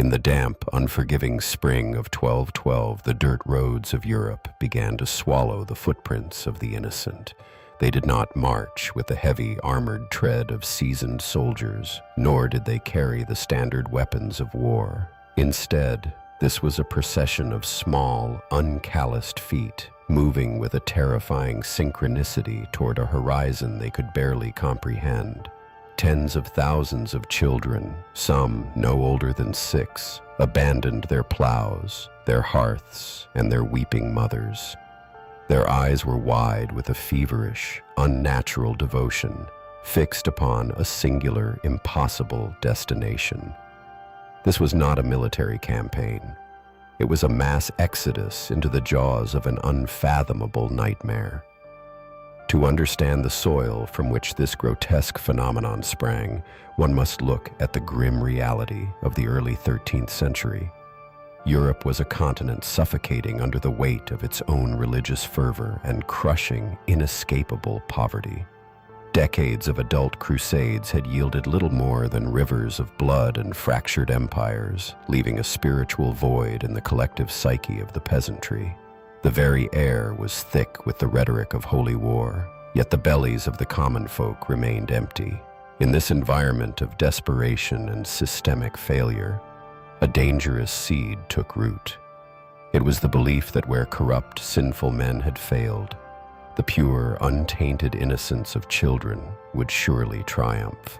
In the damp, unforgiving spring of 1212, the dirt roads of Europe began to swallow the footprints of the innocent. They did not march with the heavy, armored tread of seasoned soldiers, nor did they carry the standard weapons of war. Instead, this was a procession of small, uncalloused feet, moving with a terrifying synchronicity toward a horizon they could barely comprehend. Tens of thousands of children, some no older than 6, abandoned their plows, their hearths, and their weeping mothers. Their eyes were wide with a feverish, unnatural devotion, fixed upon a singular, impossible destination. This was not a military campaign. It was a mass exodus into the jaws of an unfathomable nightmare. To understand the soil from which this grotesque phenomenon sprang, one must look at the grim reality of the early 13th century. Europe was a continent suffocating under the weight of its own religious fervor and crushing, inescapable poverty. Decades of adult crusades had yielded little more than rivers of blood and fractured empires, leaving a spiritual void in the collective psyche of the peasantry. The very air was thick with the rhetoric of holy war, yet the bellies of the common folk remained empty. In this environment of desperation and systemic failure, a dangerous seed took root. It was the belief that where corrupt, sinful men had failed, the pure, untainted innocence of children would surely triumph.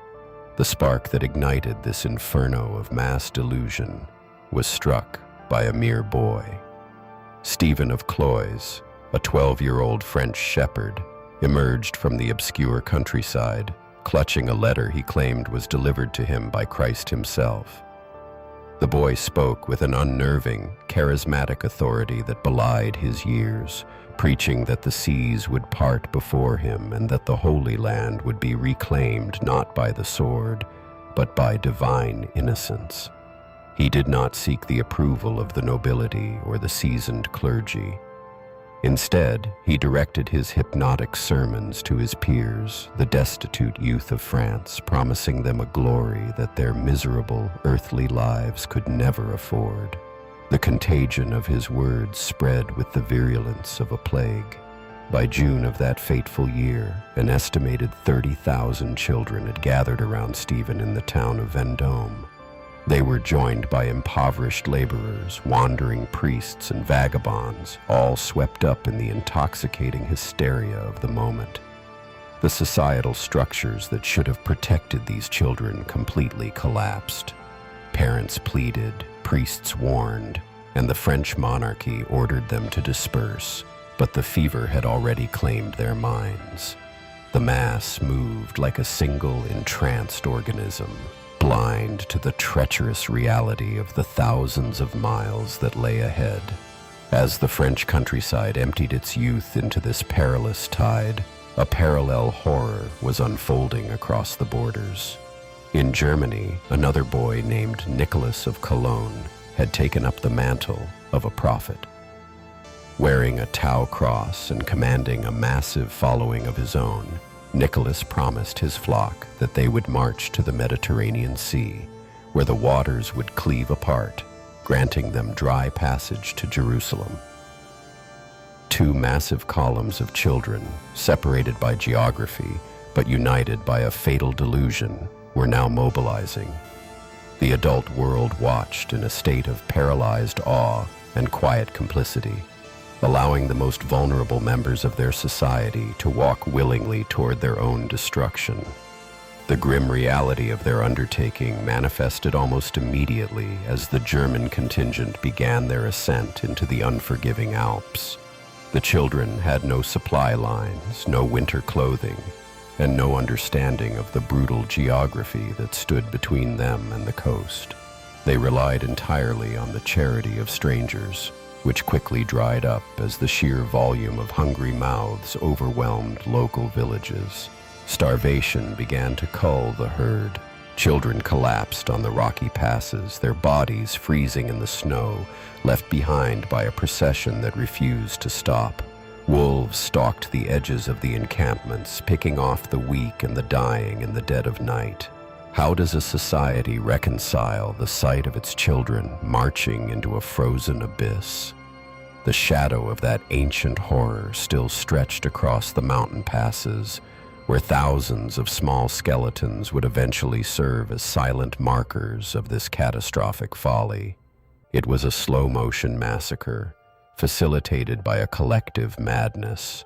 The spark that ignited this inferno of mass delusion was struck by a mere boy. Stephen of Cloyes, a 12-year-old French shepherd, emerged from the obscure countryside, clutching a letter he claimed was delivered to him by Christ himself. The boy spoke with an unnerving, charismatic authority that belied his years, preaching that the seas would part before him and that the Holy Land would be reclaimed not by the sword, but by divine innocence. He did not seek the approval of the nobility or the seasoned clergy. Instead, he directed his hypnotic sermons to his peers, the destitute youth of France, promising them a glory that their miserable, earthly lives could never afford. The contagion of his words spread with the virulence of a plague. By June of that fateful year, an estimated 30,000 children had gathered around Stephen in the town of Vendôme. They were joined by impoverished laborers, wandering priests, and vagabonds, all swept up in the intoxicating hysteria of the moment. The societal structures that should have protected these children completely collapsed. Parents pleaded, priests warned, and the French monarchy ordered them to disperse, but the fever had already claimed their minds. The mass moved like a single entranced organism, blind to the treacherous reality of the thousands of miles that lay ahead. As the French countryside emptied its youth into this perilous tide, a parallel horror was unfolding across the borders. In Germany, another boy named Nicholas of Cologne had taken up the mantle of a prophet. Wearing a Tau cross and commanding a massive following of his own, Nicholas promised his flock that they would march to the Mediterranean Sea, where the waters would cleave apart, granting them dry passage to Jerusalem. 2 massive columns of children, separated by geography but united by a fatal delusion, were now mobilizing. The adult world watched in a state of paralyzed awe and quiet complicity, allowing the most vulnerable members of their society to walk willingly toward their own destruction. The grim reality of their undertaking manifested almost immediately as the German contingent began their ascent into the unforgiving Alps. The children had no supply lines, no winter clothing, and no understanding of the brutal geography that stood between them and the coast. They relied entirely on the charity of strangers, which quickly dried up as the sheer volume of hungry mouths overwhelmed local villages. Starvation began to cull the herd. Children collapsed on the rocky passes, their bodies freezing in the snow, left behind by a procession that refused to stop. Wolves stalked the edges of the encampments, picking off the weak and the dying in the dead of night. How does a society reconcile the sight of its children marching into a frozen abyss? The shadow of that ancient horror still stretched across the mountain passes, where thousands of small skeletons would eventually serve as silent markers of this catastrophic folly. It was a slow-motion massacre, facilitated by a collective madness.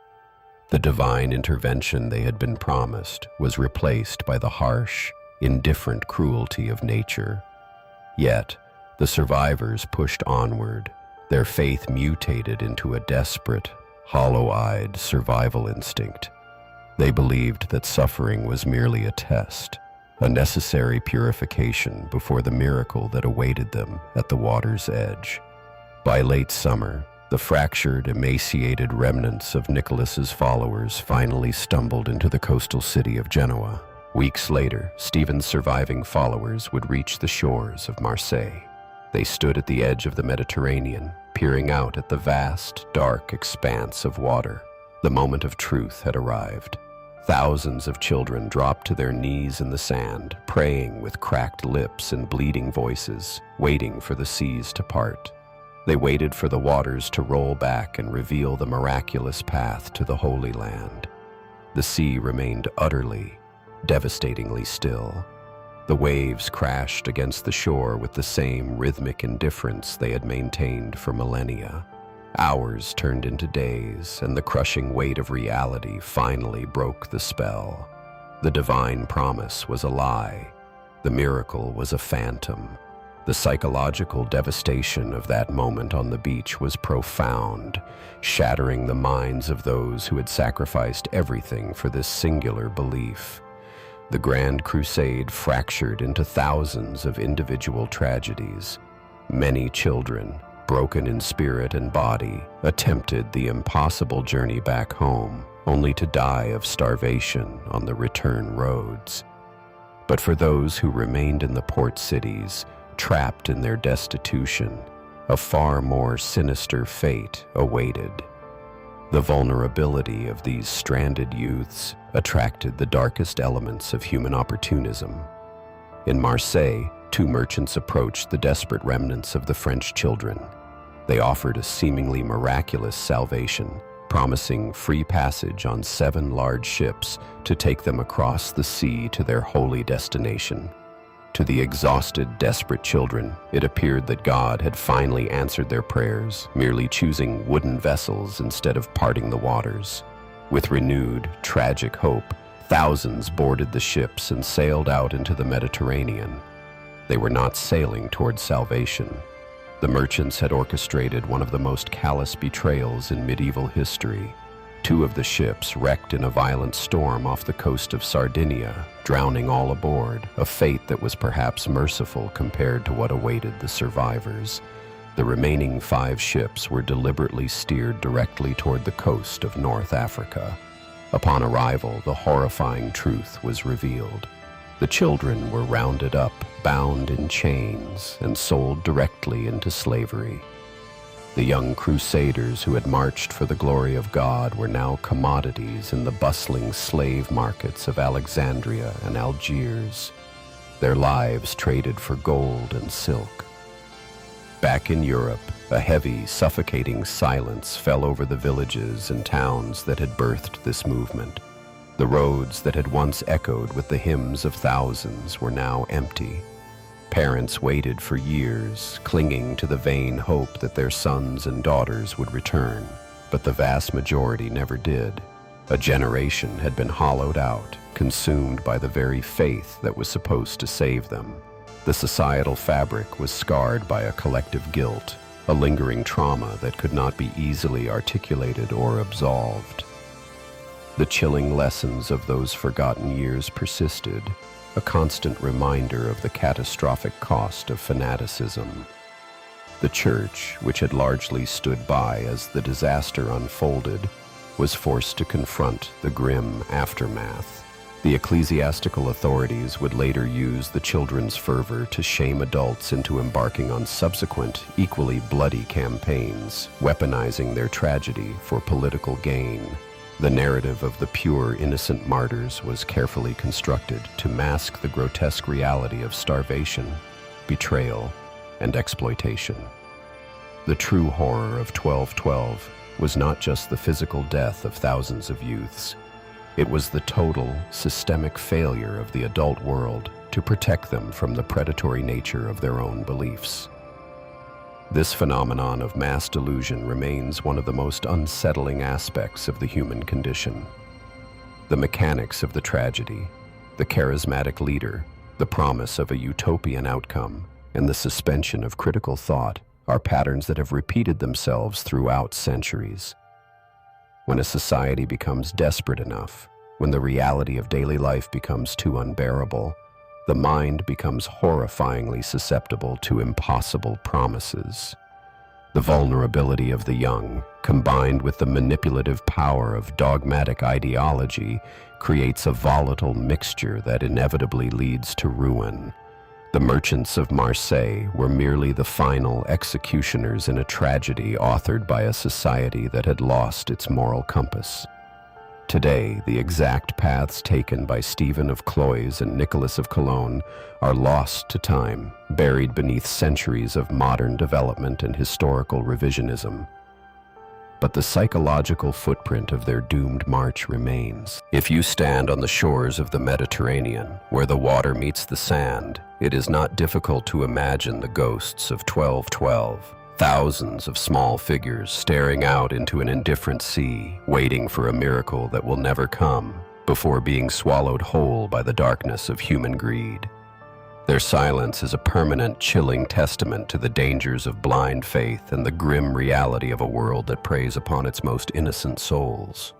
The divine intervention they had been promised was replaced by the harsh, indifferent cruelty of nature. Yet, the survivors pushed onward, their faith mutated into a desperate, hollow-eyed survival instinct. They believed that suffering was merely a test, a necessary purification before the miracle that awaited them at the water's edge. By late summer, the fractured, emaciated remnants of Nicholas's followers finally stumbled into the coastal city of Genoa. Weeks later, Stephen's surviving followers would reach the shores of Marseille. They stood at the edge of the Mediterranean, peering out at the vast, dark expanse of water. The moment of truth had arrived. Thousands of children dropped to their knees in the sand, praying with cracked lips and bleeding voices, waiting for the seas to part. They waited for the waters to roll back and reveal the miraculous path to the Holy Land. The sea remained utterly, devastatingly still. The waves crashed against the shore with the same rhythmic indifference they had maintained for millennia. Hours turned into days, and the crushing weight of reality finally broke the spell. The divine promise was a lie. The miracle was a phantom. The psychological devastation of that moment on the beach was profound, shattering the minds of those who had sacrificed everything for this singular belief. The Grand Crusade fractured into thousands of individual tragedies. Many children, broken in spirit and body, attempted the impossible journey back home, only to die of starvation on the return roads. But for those who remained in the port cities, trapped in their destitution, a far more sinister fate awaited. The vulnerability of these stranded youths attracted the darkest elements of human opportunism. In Marseille, two merchants approached the desperate remnants of the French children. They offered a seemingly miraculous salvation, promising free passage on 7 large ships to take them across the sea to their holy destination. To the exhausted, desperate children, it appeared that God had finally answered their prayers, merely choosing wooden vessels instead of parting the waters. With renewed, tragic hope, thousands boarded the ships and sailed out into the Mediterranean. They were not sailing towards salvation. The merchants had orchestrated one of the most callous betrayals in medieval history. 2 of the ships wrecked in a violent storm off the coast of Sardinia, drowning all aboard, a fate that was perhaps merciful compared to what awaited the survivors. The remaining 5 ships were deliberately steered directly toward the coast of North Africa. Upon arrival, the horrifying truth was revealed. The children were rounded up, bound in chains, and sold directly into slavery. The young crusaders who had marched for the glory of God were now commodities in the bustling slave markets of Alexandria and Algiers, their lives traded for gold and silk. Back in Europe, a heavy, suffocating silence fell over the villages and towns that had birthed this movement. The roads that had once echoed with the hymns of thousands were now empty. Parents waited for years, clinging to the vain hope that their sons and daughters would return, but the vast majority never did. A generation had been hollowed out, consumed by the very faith that was supposed to save them. The societal fabric was scarred by a collective guilt, a lingering trauma that could not be easily articulated or absolved. The chilling lessons of those forgotten years persisted, a constant reminder of the catastrophic cost of fanaticism. The church, which had largely stood by as the disaster unfolded, was forced to confront the grim aftermath. The ecclesiastical authorities would later use the children's fervor to shame adults into embarking on subsequent, equally bloody campaigns, weaponizing their tragedy for political gain. The narrative of the pure, innocent martyrs was carefully constructed to mask the grotesque reality of starvation, betrayal, and exploitation. The true horror of 1212 was not just the physical death of thousands of youths. It was the total, systemic failure of the adult world to protect them from the predatory nature of their own beliefs. This phenomenon of mass delusion remains one of the most unsettling aspects of the human condition. The mechanics of the tragedy, the charismatic leader, the promise of a utopian outcome, and the suspension of critical thought are patterns that have repeated themselves throughout centuries. When a society becomes desperate enough, when the reality of daily life becomes too unbearable, the mind becomes horrifyingly susceptible to impossible promises. The vulnerability of the young, combined with the manipulative power of dogmatic ideology, creates a volatile mixture that inevitably leads to ruin. The merchants of Marseille were merely the final executioners in a tragedy authored by a society that had lost its moral compass. Today, the exact paths taken by Stephen of Cloyes and Nicholas of Cologne are lost to time, buried beneath centuries of modern development and historical revisionism. But the psychological footprint of their doomed march remains. If you stand on the shores of the Mediterranean, where the water meets the sand, it is not difficult to imagine the ghosts of 1212. Thousands of small figures staring out into an indifferent sea, waiting for a miracle that will never come, before being swallowed whole by the darkness of human greed. Their silence is a permanent, chilling testament to the dangers of blind faith and the grim reality of a world that preys upon its most innocent souls.